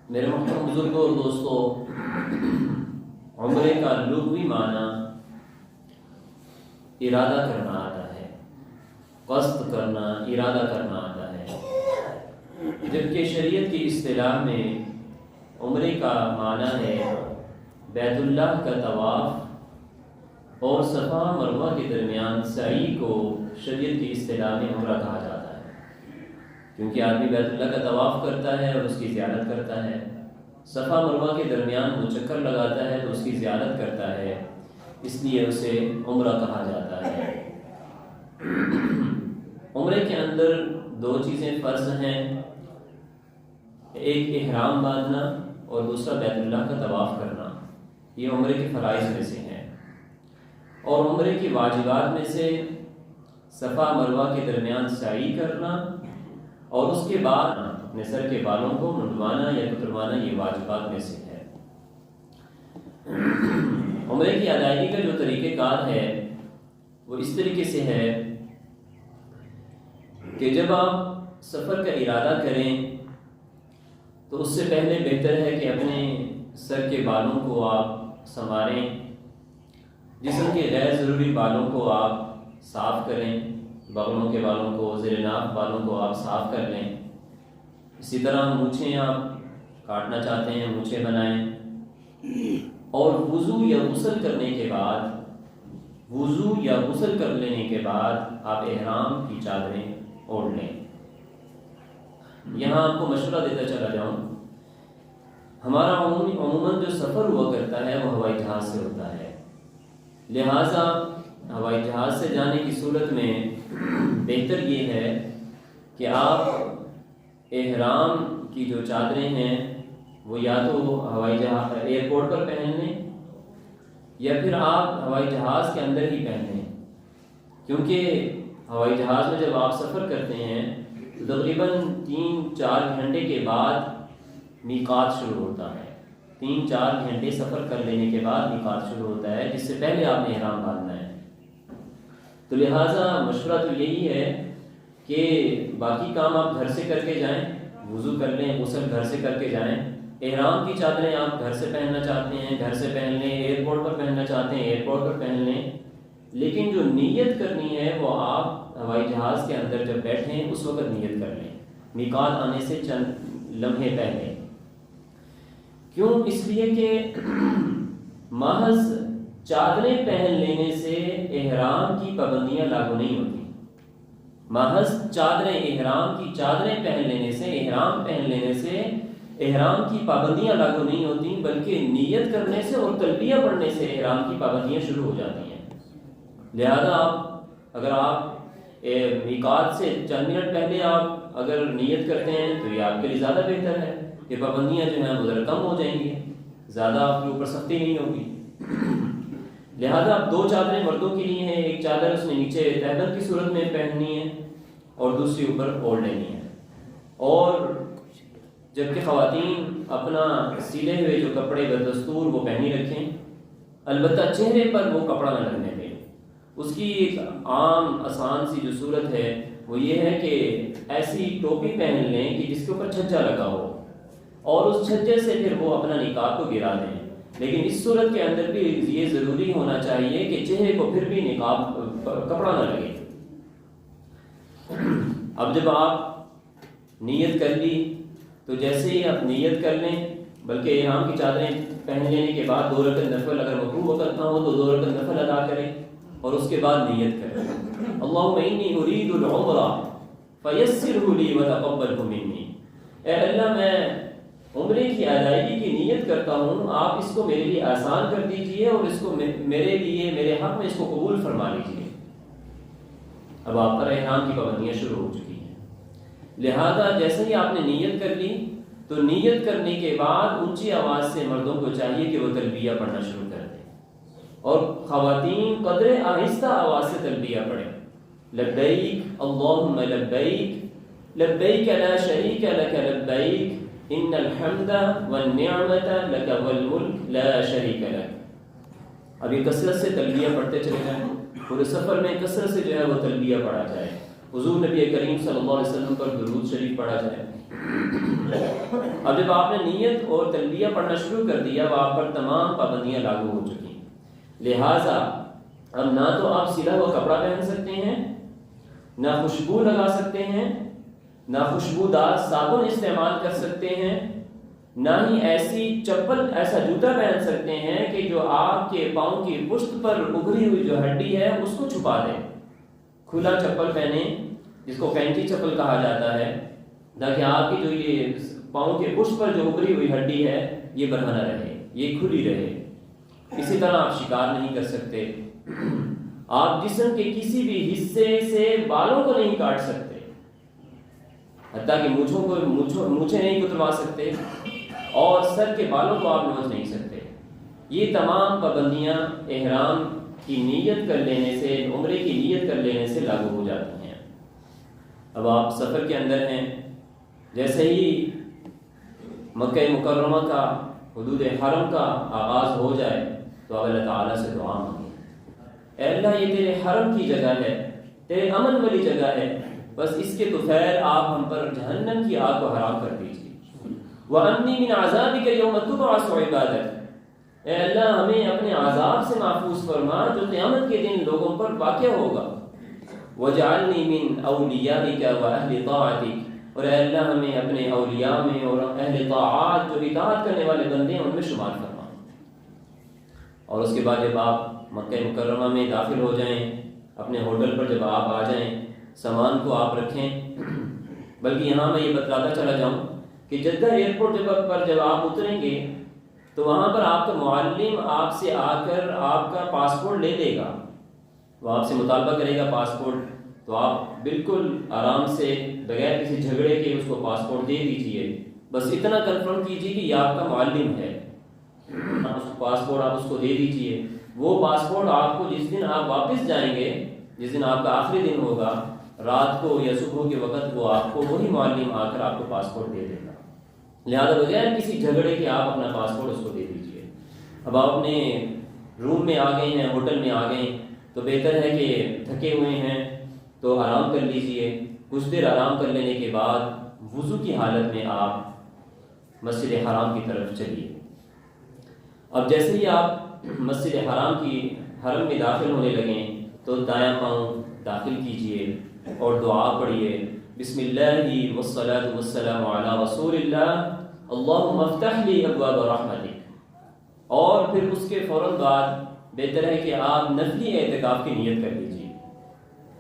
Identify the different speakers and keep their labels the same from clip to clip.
Speaker 1: میرے محترم بزرگوں اور دوستوں، عمرے کا لغوی معنی ارادہ کرنا آتا ہے، قصد کرنا، ارادہ کرنا آتا ہے، جبکہ شریعت کی اصطلاح میں عمرے کا معنی ہے بیت اللہ کا طواف اور صفا مروہ کے درمیان سعی کو شریعت کی اصطلاح میں عمرہ کہا جاتا ہے، کیونکہ آدمی بیت اللہ کا طواف کرتا ہے اور اس کی زیارت کرتا ہے، صفا مروہ کے درمیان وہ چکر لگاتا ہے تو اس کی زیارت کرتا ہے، اس لیے اسے عمرہ کہا جاتا ہے۔ عمرے کے اندر دو چیزیں فرض ہیں، ایک احرام باندھنا اور دوسرا بیت اللہ کا طواف کرنا، یہ عمرے کے فرائض میں سے ہیں۔ اور عمرے کی واجبات میں سے صفا مروہ کے درمیان سعی کرنا اور اس کے بعد اپنے سر کے بالوں کو منڈوانا یا کتروانا، یہ واجبات میں سے ہے۔ عمرے کی ادائیگی کا جو طریقہ کار ہے وہ اس طریقے سے ہے کہ جب آپ سفر کا ارادہ کریں تو اس سے پہلے بہتر ہے کہ اپنے سر کے بالوں کو آپ سنواریں، جسم کے غیر ضروری بالوں کو آپ صاف کریں، بغلوں کے بالوں کو، زیر ناف بالوں کو آپ صاف کر لیں۔ اسی طرح مونچھیں آپ کاٹنا چاہتے ہیں مونچھیں بنائیں، اور وضو یا غسل کرنے کے بعد، وضو یا غسل کر لینے کے بعد آپ احرام کی چادریں اوڑھ لیں۔ یہاں آپ کو مشورہ دیتا چلا جاؤں، ہمارا عموماً جو سفر ہوا کرتا ہے وہ ہوائی جہاز سے ہوتا ہے، لہٰذا ہوائی جہاز سے جانے کی صورت میں بہتر یہ ہے کہ آپ احرام کی جو چادریں ہیں وہ یا تو ہوائی جہاز ایئرپورٹ پر پہن لیں یا پھر آپ ہوائی جہاز کے اندر ہی پہن لیں، کیونکہ ہوائی جہاز میں جب آپ سفر کرتے ہیں تو تقریباً 3-4 گھنٹے کے بعد میقات شروع ہوتا ہے، 3-4 گھنٹے سفر کر لینے کے بعد میقات شروع ہوتا ہے، جس سے پہلے آپ نے احرام باندھنا ہے۔ تو لہٰذا مشورہ تو یہی ہے کہ باقی کام آپ گھر سے کر کے جائیں، وضو کر لیں، غسل گھر سے کر کے جائیں، احرام کی چادریں آپ گھر سے پہننا چاہتے ہیں گھر سے پہن لیں، ایئرپورٹ پر پہننا چاہتے ہیں ایئرپورٹ پر پہن لیں، لیکن جو نیت کرنی ہے وہ آپ ہوائی جہاز کے اندر جب بیٹھیں اس وقت نیت کر لیں، میقات آنے سے چند لمحے پہلے۔ کیوں؟ اس لیے کہ محض چادریں پہن لینے سے احرام کی پابندیاں لاگو نہیں ہوتی، محض چادریں، احرام کی چادریں پہن لینے سے، احرام پہن لینے سے احرام کی پابندیاں لاگو نہیں ہوتی، بلکہ نیت کرنے سے اور تلبیہ پڑھنے سے احرام کی پابندیاں شروع ہو جاتی ہیں۔ لہذا اگر آپ میقات سے چند منٹ پہلے آپ اگر نیت کرتے ہیں تو یہ آپ کے لیے زیادہ بہتر ہے، یہ پابندیاں جو ہیں وہ ذرا کم ہو جائیں گی، زیادہ آپ کے اوپر سختی نہیں ہوگی۔ لہذا اب 2 چادریں مردوں کے لیے ہیں، ایک چادر اس نے نیچے تہبند کی صورت میں پہننی ہے اور دوسری اوپر اوڑھ لینی ہے، اور جبکہ خواتین اپنا سلے ہوئے جو کپڑے بدستور وہ پہنی رکھیں، البتہ چہرے پر وہ کپڑا نہ لگنے دیں۔ اس کی ایک عام آسان سی جو صورت ہے وہ یہ ہے کہ ایسی ٹوپی پہن لیں کہ جس کے اوپر چھجا لگا ہو، اور اس چھجے سے پھر وہ اپنا نقاب کو گرا دیں، لیکن اس صورت کے اندر بھی یہ ضروری ہونا چاہیے کہ چہرے کو پھر بھی نقاب کپڑا نہ لگے۔ اب جب آپ نیت کر لی تو جیسے ہی آپ نیت کر لیں، بلکہ احرام کی چادریں پہن لینے کے بعد 2 رکعت نفل اگر مکروہ وقت نہ ہو تو 2 رکعت نفل ادا کریں اور اس کے بعد نیت کریں، اللہم انی ارید العمرہ فیسرہ لی وتقبلہ منی، اے اللہ میں عمرے کی ادائیگی کی نیت کرتا ہوں، آپ اس کو میرے لیے آسان کر دیجئے اور اس کو میرے لیے، میرے حق میں اس کو قبول فرما لیجئے۔ اب آپ پر احرام کی پابندیاں شروع ہو چکی ہیں، لہذا جیسے ہی آپ نے نیت کر لی تو نیت کرنے کے بعد اونچی آواز سے مردوں کو چاہیے کہ وہ تلبیہ پڑھنا شروع کر دیں، اور خواتین قدر آہستہ آواز سے تلبیہ پڑھیں، لبیک اللہم لبیک لبیک لا شریک لک لبیک ان الحمد والنعمت لک والملک لا شریک لک۔ اب یہ کثرت سے تلبیہ پڑھتے چلے جائیں، پورے سفر میں کثرت سے جو ہے وہ تلبیہ پڑھا جائے، حضور نبی کریم صلی اللہ علیہ وسلم پر درود شریف پڑھا جائے۔ اب جب آپ نے نیت اور تلبیہ پڑھنا شروع کر دیا، وہ آپ پر تمام پابندیاں لاگو ہو چکی ہیں۔ لہٰذا اب نہ تو آپ سلا ہوا کپڑا پہن سکتے ہیں، نہ خوشبو لگا سکتے ہیں، نہ خوشبودار صابن استعمال کر سکتے ہیں، نہ ہی ایسی چپل، ایسا جوتا پہن سکتے ہیں کہ جو آپ کے پاؤں کی پشت پر ابھری ہوئی جو ہڈی ہے اس کو چھپا دے۔ کھلا چپل پہنیں، جس کو پینٹی چپل کہا جاتا ہے، تاکہ آپ کی جو یہ پاؤں کے پشت پر جو ابھری ہوئی ہڈی ہے یہ برہنہ رہے، یہ کھلی رہے۔ اسی طرح آپ شکار نہیں کر سکتے، آپ جسم کے کسی بھی حصے سے بالوں کو نہیں کاٹ سکتے، حتیٰ کہ مونچھیں نہیں کتروا سکتے، اور سر کے بالوں کو آپ نوچ نہیں سکتے۔ یہ تمام پابندیاں احرام کی نیت کر لینے سے، عمرے کی نیت کر لینے سے لاگو ہو جاتی ہیں۔ اب آپ سفر کے اندر ہیں، جیسے ہی مکہ مکرمہ کا، حدود حرم کا آغاز ہو جائے تو اللہ تعالیٰ سے دعا مانگیں، اے اللہ یہ تیرے حرم کی جگہ ہے، تیرے امن والی جگہ ہے، بس اس کے تو خیر آپ ہم پر جہنم کی آگ کو حرام کر دیجیے۔ وَأَنِّي مِنْ عَذَابِكَ يَوْمَ تُبْعَثُ عِبَادَكَ، اے اللہ ہمیں اپنے عذاب سے محفوظ فرما جو قیامت کے دن لوگوں پر واقع ہوگا۔ وَجَعَلْنِي مِنْ أَوْلِيَائِكَ وَأَهْلِ طَاعَتِكَ، اور اے اللہ ہمیں اپنے اولیاء میں اور اہل طاعات جو اطاعت کرنے والے بندے ہیں ان میں شمار فرما۔ اور اس کے بعد جب آپ مکہ مکرمہ میں داخل ہو جائیں، اپنے ہوٹل پر جب آپ آ جائیں، سامان کو آپ رکھیں۔ بلکہ یہاں میں یہ بتلاتا چلا جاؤں کہ جدہ ایئرپورٹ پر جب آپ اتریں گے تو وہاں پر آپ کا معلم آپ سے آ کر آپ کا پاسپورٹ لے لے گا، وہ آپ سے مطالبہ کرے گا پاسپورٹ، تو آپ بالکل آرام سے بغیر کسی جھگڑے کے اس کو پاسپورٹ دے دیجئے۔ بس اتنا کنفرم کیجیے کہ یہ آپ کا معلم ہے، پاسپورٹ آپ اس کو دے دیجئے۔ وہ پاسپورٹ آپ کو جس دن آپ واپس جائیں گے، جس دن آپ کا آخری دن ہوگا، رات کو یا صبح کے وقت وہ آپ کو وہی معلم آ کر آپ کو پاسپورٹ دے دے گا۔ لہٰذا بغیر کسی جھگڑے کے آپ اپنا پاسپورٹ اس کو دے دیجئے۔ اب آپ اپنے روم میں آ گئے ہیں، ہوٹل میں آ گئے ہیں، تو بہتر ہے کہ تھکے ہوئے ہیں تو آرام کر لیجئے۔ کچھ دیر آرام کر لینے کے بعد وضو کی حالت میں آپ مسجد حرام کی طرف چلیے۔ اب جیسے ہی آپ مسجد حرم میں داخل ہونے لگیں تو دایاں پاؤں داخل کیجئے اور دعا پڑھیے، بسم اللہ والصلاة والسلام علی رسول اللہ، اللہم افتح لی ابواب رحمتک۔ اور پھر اس کے فوراً بعد بہتر ہے کہ آپ نفلی اعتکاف کی نیت کر لیجیے،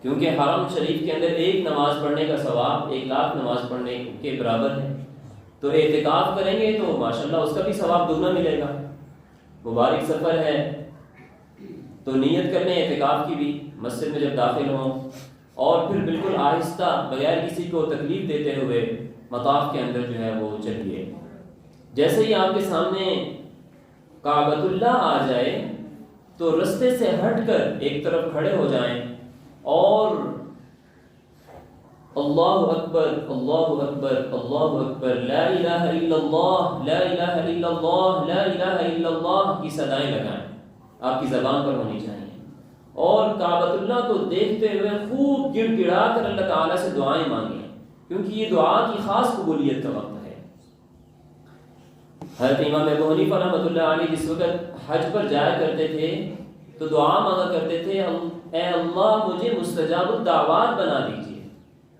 Speaker 1: کیونکہ حرم شریف کے اندر ایک نماز پڑھنے کا ثواب 1,00,000 نماز پڑھنے کے برابر ہے۔ تو اعتکاف کریں گے تو ماشاءاللہ اس کا بھی ثواب دگنا ملے گا۔ مبارک سفر ہے تو نیت کرنے اعتکاف کی بھی، مسجد میں جب داخل ہوں، اور پھر بالکل آہستہ بغیر کسی کو تکلیف دیتے ہوئے مطاف کے اندر جو ہے وہ چلیے۔ جیسے ہی آپ کے سامنے کعبۃ اللہ آ جائے تو رستے سے ہٹ کر ایک طرف کھڑے ہو جائیں اور اللہ اکبر اللہ اکبر اللہ اکبر، لا الہ الا اللہ لا الہ الا اللہ لا الہ الا اللہ کی صدائیں لگائیں، آپ کی زبان پر ہونی چاہیے، اور کعبۃ اللہ کو دیکھتے ہوئے خوب گڑ گڑا کر اللہ تعالیٰ سے دعائیں مانگیں، کیونکہ یہ دعا کی خاص قبولیت کا وقت ہے۔ حضرت امام ابو حنیفہ رحمۃ اللہ علیہ جس وقت حج پر جایا کرتے تھے تو دعا مانگا کرتے تھے، اے اللہ مجھے مستجاب الدعوات بنا دیجیے،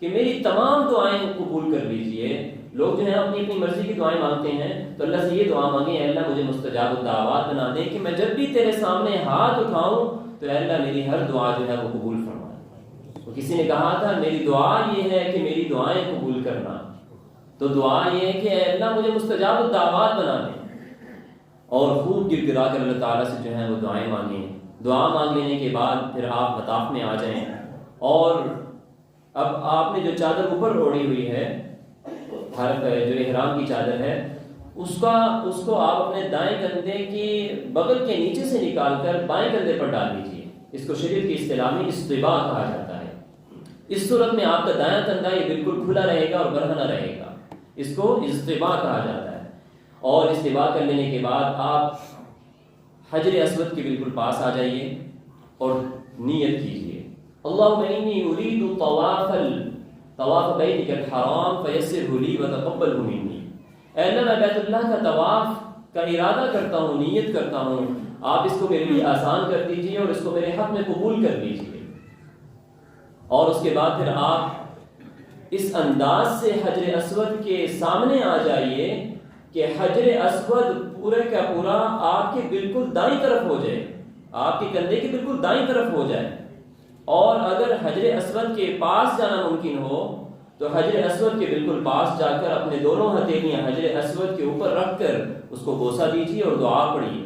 Speaker 1: کہ میری تمام دعائیں قبول کر لیجیے۔ لوگ جو ہیں اپنی اپنی مرضی کی دعائیں مانگتے ہیں، تو اللہ سے یہ دعا مانگیں، اے اللہ مجھے مستجاب الدعوات بنا دیں، کہ میں جب بھی تیرے سامنے ہاتھ اٹھاؤں تو اے اللہ میری ہر دعا جو ہے وہ قبول فرما۔ تو کسی نے کہا تھا میری دعا یہ ہے کہ میری دعائیں قبول کرنا، تو دعا یہ ہے کہ اے اللہ مجھے مستجاب الدعوات بنا دیں، اور خوب گر گرا کر اللہ تعالیٰ سے جو ہے وہ دعائیں مانگیں۔ دعا مانگ لینے کے بعد پھر آپ مطاف میں آ جائیں، اور اب آپ نے جو چادر اوپر اوڑھی ہوئی ہے، جو احرام کی چادر ہے، اس کو آپ اپنے دائیں کندھے کی بغل کے نیچے سے نکال کر بائیں کندھے پر ڈال دیجیے۔ اس کو شریعت کی اصطلاح میں استباء کہا جاتا ہے۔ اس صورت میں آپ کا دایاں کندھا یہ بالکل کھلا رہے گا اور برہنہ رہے گا، اس کو استباء کہا جاتا ہے۔ اور استباء کر لینے کے بعد آپ حجر اسود کے بالکل پاس آ جائیے اور نیت کیجیے، اللهم انی اريد طواف بیتک الحرام فیسرہ لی وتقبلہ منی. اے اللہ میں بیت اللہ کا طواف کا ارادہ کرتا ہوں، نیت کرتا ہوں، آپ اس کو میرے لیے آسان کر دیجئے اور اس کو میرے حق میں قبول کر لیجئے. اور اس کے بعد پھر آپ اس انداز سے حجر اسود کے سامنے آ جائیے کہ حجر اسود پورے کا پورا آپ کے بالکل دائیں طرف ہو جائے، آپ کے کندھے کے بالکل دائیں طرف ہو جائے. اور اگر حجر اسود کے پاس جانا ممکن ہو تو حجر اسود کے بالکل پاس جا کر اپنے دونوں ہتھیلیاں حجر اسود کے اوپر رکھ کر اس کو بوسہ دیجیے اور دعا پڑھیے،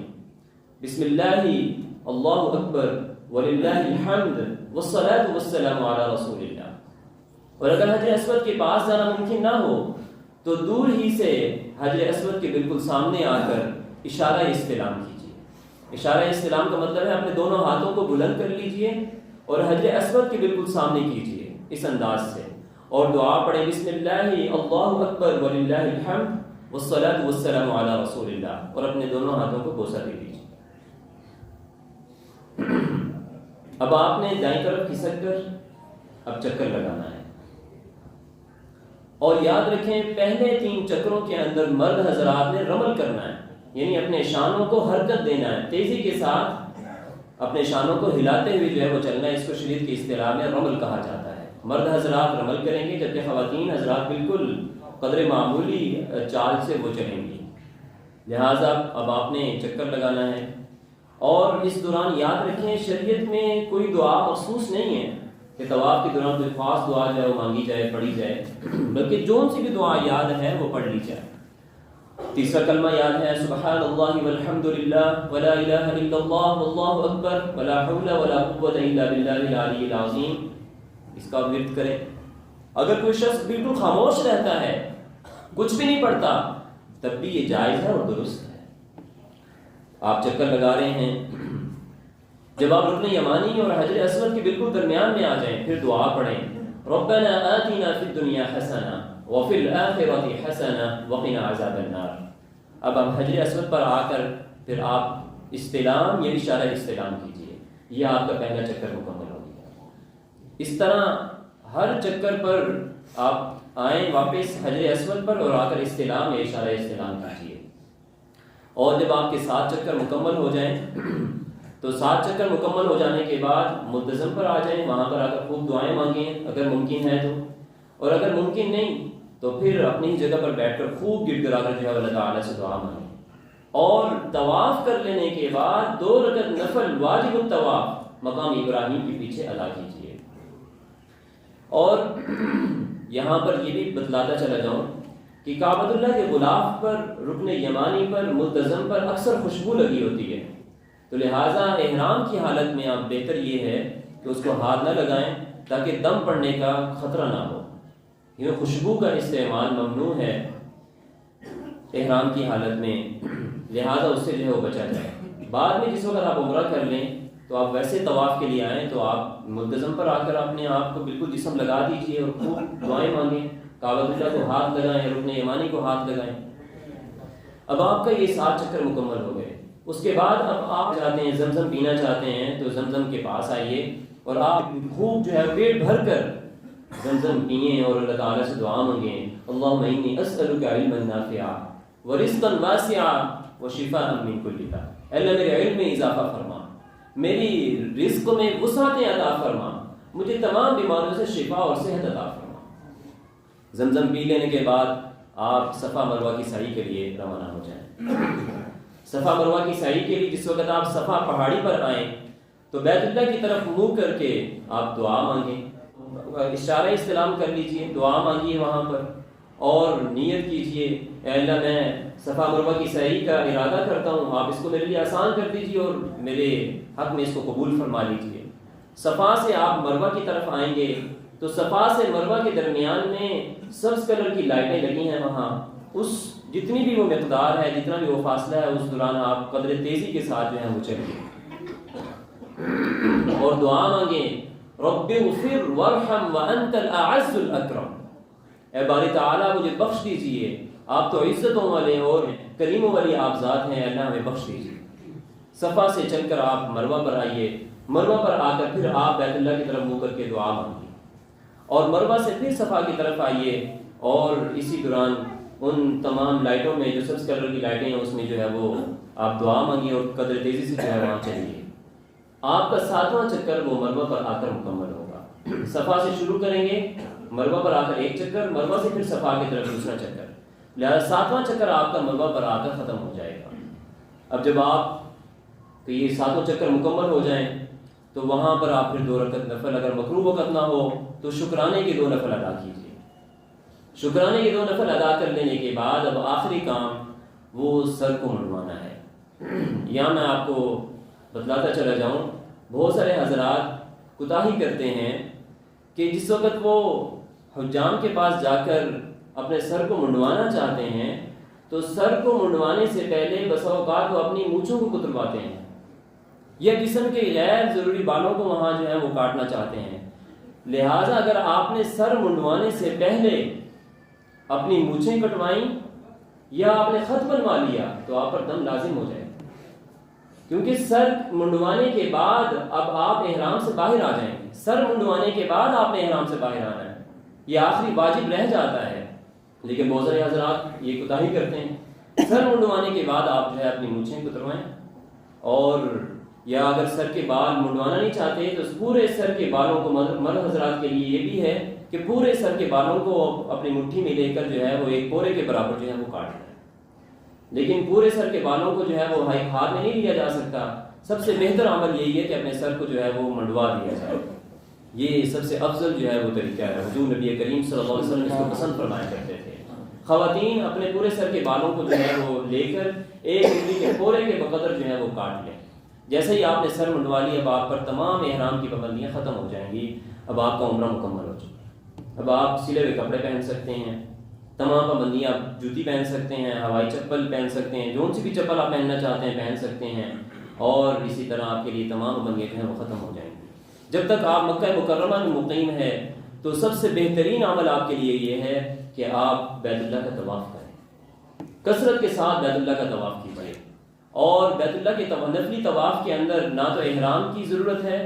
Speaker 1: بسم اللہ اللہ اکبر وللہ الحمد والصلاة والسلام علی رسول اللہ. اور اگر حجر اسود کے پاس جانا ممکن نہ ہو تو دور ہی سے حجر اسود کے بالکل سامنے آ کر اشارہ استلام کیجیے. اشارہ استلام کا مطلب ہے اپنے دونوں ہاتھوں کو بلند کر لیجئے اور حجر اسود کے بالکل سامنے کیجیے اس انداز سے، اور دعا پڑھیں بسم اللہ اللہ اکبر وللہ الحمد والصلاة والسلام علی رسول اللہ، اور اپنے دونوں ہاتھوں کو بوسہ دے دیجیے. اب آپ نے دائیں طرف کھسک کر اب چکر لگانا ہے، اور یاد رکھیں پہلے 3 چکروں کے اندر مرد حضرات نے رمل کرنا ہے، یعنی اپنے شانوں کو حرکت دینا ہے، تیزی کے ساتھ اپنے شانوں کو ہلاتے ہوئے جو ہے وہ چلنا ہے. اس کو شریعت کی اصطلاح میں رمل کہا جاتا ہے. مرد حضرات رمل کریں گے جبکہ خواتین حضرات بالکل قدر معمولی چال سے وہ چلیں گی. لہٰذا اب آپ نے چکر لگانا ہے، اور اس دوران یاد رکھیں شریعت میں کوئی دعا مخصوص نہیں ہے کہ طواف کے دوران کوئی خاص دعا جو ہے وہ مانگی جائے، پڑھی جائے، بلکہ جون سی بھی دعا یاد ہے وہ پڑھ لی جائے. تیسرا کلمہ یاد ہے سبحان اللہ والحمد للہ ولا الہ الا اللہ واللہ اکبر ولا حول ولا قوة الا باللہ العلی العظیم. اس کا ورد کریں. اگر کوئی شخص بالکل خاموش رہتا ہے، کچھ بھی نہیں پڑھتا، تب بھی یہ جائز ہے اور درست ہے. آپ چکر لگا رہے ہیں، جب آپ رکن یمانی اور حجر اسود کے بالکل درمیان میں آ جائیں پھر دعا پڑھیں ربنا آتنا فی الدنیا حسنہ وفی الآخرۃ حسنہ وقنا عذاب النار. اب آپ حجر اسود پر آ کر پھر آپ استلام یا اشارہ استلام کیجیے. یہ آپ کا پہلا چکر مکمل ہو گیا. اس طرح ہر چکر پر آپ آئیں واپس حجر اسود پر اور آ کر استلام یا اشارہ استلام کیجیے. اور جب آپ کے 7 چکر مکمل ہو جائیں تو 7 چکر مکمل ہو جانے کے بعد ملتزم پر آ جائیں، وہاں پر آ کر خوب دعائیں مانگیں اگر ممکن ہے تو، اور اگر ممکن نہیں تو پھر اپنی جگہ پر بیٹھ کر خوب گڑ گڑا کر جو ہے اللہ تعالیٰ سے دعا مانگیں. اور طواف کر لینے کے بعد 2 رکعت نفل واجب الطواف مقام ابراہیم کے پیچھے ادا کیجیے. اور یہاں پر یہ بھی بتلاتا چلا جاؤں کہ کعبۃ اللہ کے غلاف پر رکن یمانی پر ملتزم پر اکثر خوشبو لگی ہوتی ہے، تو لہٰذا احرام کی حالت میں آپ بہتر یہ ہے کہ اس کو ہاتھ نہ لگائیں تاکہ دم پڑنے کا خطرہ نہ ہو. یہ خوشبو کا استعمال ممنوع ہے احرام کی حالت میں، لہٰذا اس سے جو ہے وہ بچا جائے. بعد میں جس وقت آپ عمرہ کر لیں تو آپ ویسے طواف کے لیے آئیں تو آپ ملتزم پر آ کر اپنے آپ کو بالکل جسم لگا دیجیے اور خوب دعائیں مانگیں، کعبۃ اللہ کو ہاتھ لگائیں، رکن یمانی کو ہاتھ لگائیں. اب آپ کا یہ 7 چکر مکمل ہو گئے. اس کے بعد اب آپ چاہتے ہیں زمزم پینا چاہتے ہیں تو زمزم کے پاس آئیے اور آپ خوب جو ہے پیٹ بھر کر زمزم پئیں اور اللہ تعالیٰ سے دعا مانگیں. اللہم انی اسألک علما نافعا ورزقا واسعا وشفاء من کل داء. اللہ میرے علم میں اضافہ فرما، میری رزق میں وسعتیں عطا فرما، مجھے تمام بیماریوں سے شفا اور صحت عطا فرما. زمزم پی لینے کے بعد آپ صفا مروہ کی سعی کے لیے روانہ ہو جائیں. صفا مروہ کی سعی کے لیے جس وقت آپ صفا پہاڑی پر آئیں تو بیت اللہ کی طرف منہ کر کے آپ دعا مانگیں، اشارہ استلام کر لیجئے، دعا مانگیے وہاں پر اور نیت کیجئے اے اللہ میں صفا مروہ کی سعی کا ارادہ کرتا ہوں، آپ اس کو میرے لیے آسان کر دیجئے اور میرے حق میں اس کو قبول فرما لیجئے. صفا سے آپ مروہ کی طرف آئیں گے تو صفا سے مروہ کے درمیان میں سبز کلر کی لائٹیں لگی ہیں، وہاں اس جتنی بھی وہ مقدار ہے، جتنا بھی وہ فاصلہ ہے، اس دوران آپ قدر تیزی کے ساتھ جو ہے وہ چلیں اور دعا مانگیں رب اغفر وارحم وانت الاعز الاکرم. اے باری تعالیٰ مجھے بخش دیجئے، آپ تو عزتوں والے اور کریموں والی آپ ذات ہیں، اللہ ہمیں بخش دیجئے. صفا سے چل کر آپ مروہ پر آئیے، مروہ پر آ کر پھر آپ بیت اللہ کی طرف منہ کر کے دعا مانگیے، اور مروہ سے پھر صفا کی طرف آئیے، اور اسی دوران ان تمام لائٹوں میں جو سبز کلر کی لائٹیں ہیں اس میں جو ہے وہ آپ دعا مانگیے اور قدر تیزی سے جو ہے وہاں چلیے۔ آپ کا 7واں چکر وہ مروہ پر آ کر مکمل ہوگا۔ صفا سے شروع کریں گے، مروہ پر آ کر ایک چکر، مروہ سے پھر صفا کی طرف دوسرا چکر، لہٰذا 7واں چکر آپ کا مروہ پر آ کر ختم ہو جائے گا۔ اب جب آپ کہ یہ 7 چکر مکمل ہو جائیں تو وہاں پر آپ پھر 2 رکعت نفل، اگر مکروہ وقت نہ ہو تو شکرانے کے 2 نفل ادا کیجیے۔ شکرانے کے 2 نفل ادا کر لینے کے بعد اب آخری کام وہ سر کو منڈوانا ہے۔ یہاں میں آپ کو بتلاتا چلا جاؤں، بہت سارے حضرات کوتاہی کرتے ہیں کہ جس وقت وہ حجام کے پاس جا کر اپنے سر کو منڈوانا چاہتے ہیں تو سر کو منڈوانے سے پہلے بسا اوقات وہ اپنی مونچھوں کو کترواتے ہیں یا جسم کے غیر ضروری بالوں کو وہاں جو ہے وہ کاٹنا چاہتے ہیں۔ لہٰذا اگر آپ نے سر منڈوانے سے پہلے اپنی مونچھیں کٹوائیں یا آپ نے خط بنوا لیا تو آپ پر دم لازم ہو جائے، کیونکہ سر منڈوانے کے بعد اب آپ احرام سے باہر آ جائیں گے۔ سر منڈوانے کے بعد آپ نے احرام سے باہر آنا ہے، یہ آخری واجب رہ جاتا ہے، لیکن بہت سارے حضرات یہ کوتاہی کرتے ہیں۔ سر منڈوانے کے بعد آپ جو ہے اپنی مونچھیں کتروائیں، اور یا اگر سر کے بال منڈوانا نہیں چاہتے تو پورے سر کے بالوں کو، مرد حضرات کے لیے یہ بھی ہے کہ پورے سر کے بالوں کو اپنی مٹھی میں لے کر جو ہے وہ ایک پورے کے برابر جو ہے وہ کاٹ لیں، لیکن پورے سر کے بالوں کو جو ہے وہ ہاتھ میں نہیں لیا جا سکتا۔ سب سے بہتر عمل یہی ہے کہ اپنے سر کو جو ہے وہ منڈوا دیا جائے، یہ سب سے افضل جو ہے وہ طریقہ ہے۔ حضور نبی کریم صلی اللہ علیہ وسلم اس کو پسند فرمایا کرتے تھے۔ خواتین اپنے پورے سر کے بالوں کو جو ہے وہ لے کر ایک انگلی کے پورے کے بقدر جو ہے وہ کاٹ لیں۔ جیسے ہی آپ نے سر منڈوا لی اب آپ پر تمام احرام کی پابندیاں ختم ہو جائیں گی، اب آپ کا عمرہ مکمل ہو چکا۔ اب آپ سلے ہوئے کپڑے پہن سکتے ہیں، تمام پابندیاں، آپ جوتی پہن سکتے ہیں، ہوائی چپل پہن سکتے ہیں، جون سی بھی چپل آپ پہننا چاہتے ہیں پہن سکتے ہیں، اور اسی طرح آپ کے لیے تمام پابندیاں جو ہیں وہ ختم ہو جائیں گی۔ جب تک آپ مکہ مکرمہ میں مقیم ہے تو سب سے بہترین عمل آپ کے لیے یہ ہے کہ آپ بیت اللہ کا طواف کریں، کثرت کے ساتھ بیت اللہ کا طواف کیجیے، اور بیت اللہ کے نفلی طواف کے اندر نہ تو احرام کی ضرورت ہے،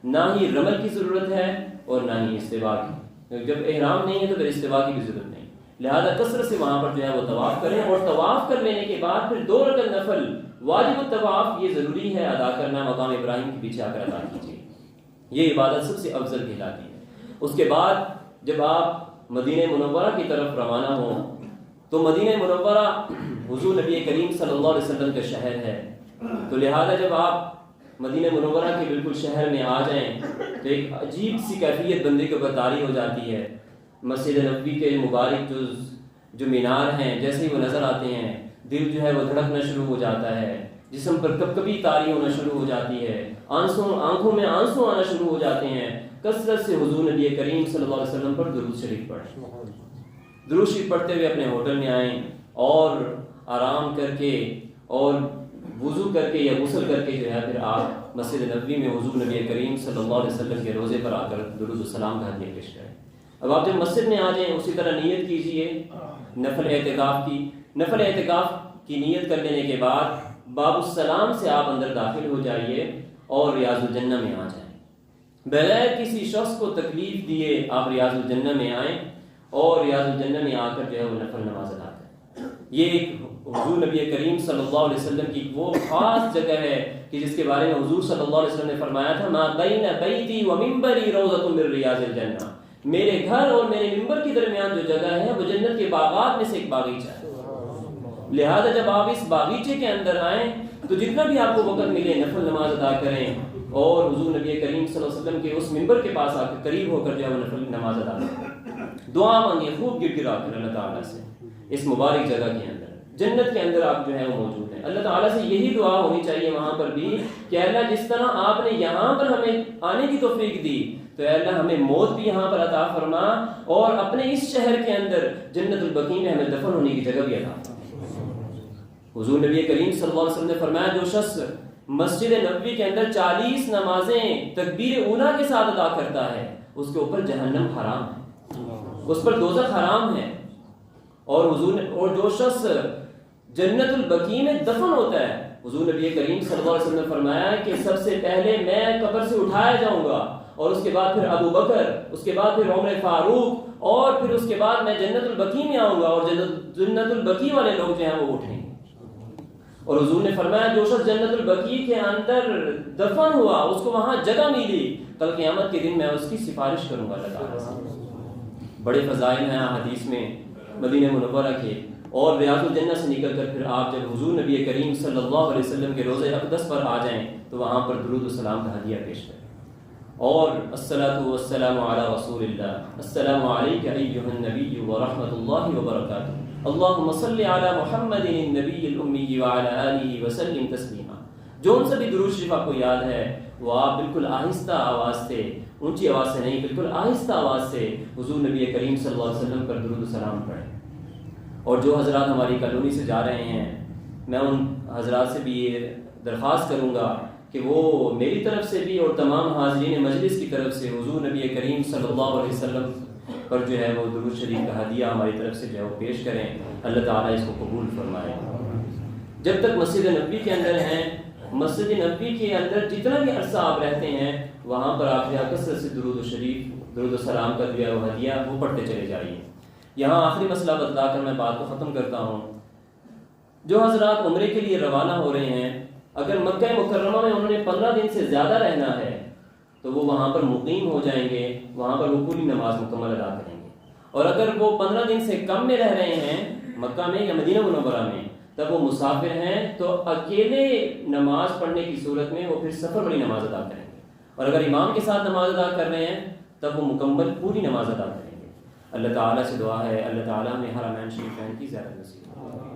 Speaker 1: نہ ہی رمل کی ضرورت ہے، اور نہ ہی استوا کی۔ جب احرام نہیں ہے تو پھر استوا کی بھی ضرورت نہیں، لہذا کثرت سے وہاں پر جو ہے وہ طواف کریں، اور طواف کر لینے کے بعد پھر 2 رکعت نفل واجب الطواف یہ ضروری ہے ادا کرنا، مقام ابراہیم کے پیچھے آ کر ادا کیجیے، یہ عبادت سب سے افضل کہلاتی ہے۔ اس کے بعد جب آپ مدینہ منورہ کی طرف روانہ ہوں تو مدینہ منورہ حضور نبی کریم صلی اللہ علیہ وسلم کا شہر ہے، تو لہذا جب آپ مدینہ منورہ کے بالکل شہر میں آ جائیں تو ایک عجیب سی کیفیت بندے کے اوپر طاری ہو جاتی ہے۔ مسجد نبوی کے مبارک جو مینار ہیں جیسے ہی وہ نظر آتے ہیں دل جو ہے وہ دھڑکنا شروع ہو جاتا ہے، جسم پر کب کبھی طاری ہونا شروع ہو جاتی ہے، آنکھوں میں آنسو آنا شروع ہو جاتے ہیں۔ کثرت سے حضور نبی کریم صلی اللہ علیہ وسلم پر درود شریف پڑھیں، درود شریف پڑھتے ہوئے اپنے ہوٹل میں آئیں اور آرام کر کے اور وضو کر کے یا غسل کر کے جو ہے پھر آپ مسجد نبوی میں حضور نبی کریم صلی اللہ علیہ وسلم کے روضے پر آ کر درود السلام کا ہدیہ پیش کریں۔ اب آپ جب مسجد میں آ جائیں اسی طرح نیت کیجئے نفل اعتکاف کی۔ نفل اعتکاف کی نیت کر لینے کے بعد باب السلام سے آپ اندر داخل ہو جائیے اور ریاض الجنہ میں آ جائیں، بغیر کسی شخص کو تکلیف دیے آپ ریاض الجنہ میں آئیں اور ریاض الجنہ میں آ کر جو ہے وہ نفل نماز ادا کریں۔ یہ ایک حضور نبی کریم صلی اللہ علیہ وسلم کی وہ خاص جگہ ہے کہ جس کے بارے میں حضور صلی اللہ علیہ وسلم نے فرمایا تھا ما بین بیتی و منبری روضۃ من ریاض الجنہ، میرے گھر اور میرے منبر کے درمیان جو جگہ ہے وہ جنت کے باغات میں سے ایک باغیچہ ہے، لہذا جب آپ اس باغیچے کے اندر آئیں تو جتنا بھی آپ کو وقت ملے نفل نماز ادا کریں اور حضور نبی کریم صلی اللہ علیہ وسلم کے اس منبر کے پاس آ کر قریب ہو کر جو ہے وہ نفل نماز ادا کریں، دعا مانگیں خوب گر گرا کر اللہ تعالیٰ سے اس مبارک جگہ کے اندر، جنت کے اندر آپ جو ہے وہ موجود ہیں۔ اللہ تعالیٰ سے یہی دعا ہونی چاہیے وہاں پر بھی کہ اللہ جس طرح آپ نے یہاں پر ہمیں آنے کی توفیق دی تو اے اللہ ہمیں موت بھی یہاں پر عطا فرما اور اپنے اس شہر کے اندر جنت البقیع میں ہمیں دفن ہونے کی جگہ بھی عطا فرما۔ حضور نبی کریم صلی اللہ علیہ وسلم نے فرمایا جو شخص مسجد نبوی کے اندر 40 نمازیں تکبیر اولیٰ کے ساتھ ادا کرتا ہے اس کے اوپر جہنم حرام ہے، اس پر دوزخ حرام ہے، اور جو شخص جنت البقیع میں دفن ہوتا ہے حضور نبی کریم صلی اللہ علیہ وسلم نے فرمایا کہ سب سے پہلے میں قبر سے اٹھایا جاؤں گا، اور اس کے بعد پھر ابو بکر، اس کے بعد پھر عمر فاروق، اور پھر اس کے بعد میں جنت البقیع میں آؤں گا، اور جنت البقیع والے لوگ جو ہیں وہ اٹھیں گے۔ اور حضور نے فرمایا جو شخص جنت البقیع کے اندر دفن ہوا، اس کو وہاں جگہ ملی، کل قیامت کے دن میں اس کی سفارش کروں گا اللہ تعالیٰ سے۔ بڑے فضائل ہیں حدیث میں مدینہ منورہ کے، اور ریاض الجنہ سے نکل کر پھر آپ جب حضور نبی کریم صلی اللہ علیہ وسلم کے روضہ اقدس پر آ جائیں تو وہاں پر درود و سلام کا ہدیہ پیش کریں، اور الصلاۃ والسلام علی رسول اللہ، السلام علیک ایھا النبی ورحمۃ اللہ وبرکاتہ، اللہم صلی علی محمد النبی الامی وعلی آلہ وسلم تسلیما۔ جو ان سبھی درود شریف آپ کو یاد ہے وہ آپ بالکل آہستہ آواز سے، اونچی آواز سے نہیں، بالکل آہستہ آواز سے حضور نبی کریم صلی اللہ علیہ وسلم پر درود و سلام پڑھیں۔ اور جو حضرات ہماری کالونی سے جا رہے ہیں، میں ان حضرات سے بھی یہ درخواست کروں گا کہ وہ میری طرف سے بھی اور تمام حاضرین مجلس کی طرف سے حضور نبی کریم صلی اللہ علیہ وسلم پر جو ہے وہ درود شریف کا ہدیہ ہماری طرف سے جو ہے وہ پیش کریں۔ اللہ تعالیٰ اس کو قبول فرمائے۔ جب تک مسجد نبوی کے اندر ہیں، مسجد نبوی کے اندر جتنا بھی عرصہ آپ رہتے ہیں، وہاں پر آپ یہاں کثرت سے درود و شریف، درود و سلام کا جو ہے وہ ہدیہ وہ پڑھتے چلے جائیے۔ یہاں آخری مسئلہ بتلا کر میں بات کو ختم کرتا ہوں۔ جو حضرات عمرے کے لیے روانہ ہو رہے ہیں، اگر مکہ مکرمہ میں انہوں نے 15 دن سے زیادہ رہنا ہے تو وہ وہاں پر مقیم ہو جائیں گے، وہاں پر وہ پوری نماز مکمل ادا کریں گے۔ اور اگر وہ 15 دن سے کم میں رہ رہے ہیں مکہ میں یا مدینہ منورہ میں، تب وہ مسافر ہیں تو اکیلے نماز پڑھنے کی صورت میں وہ پھر سفر والی نماز ادا کریں گے، اور اگر امام کے ساتھ نماز ادا کر رہے ہیں تب وہ مکمل پوری نماز ادا کریں گے۔ اللہ تعالیٰ سے دعا ہے اللہ تعالیٰ ہمیں حرمین شریفین کی زیارت نصیب فرمائے۔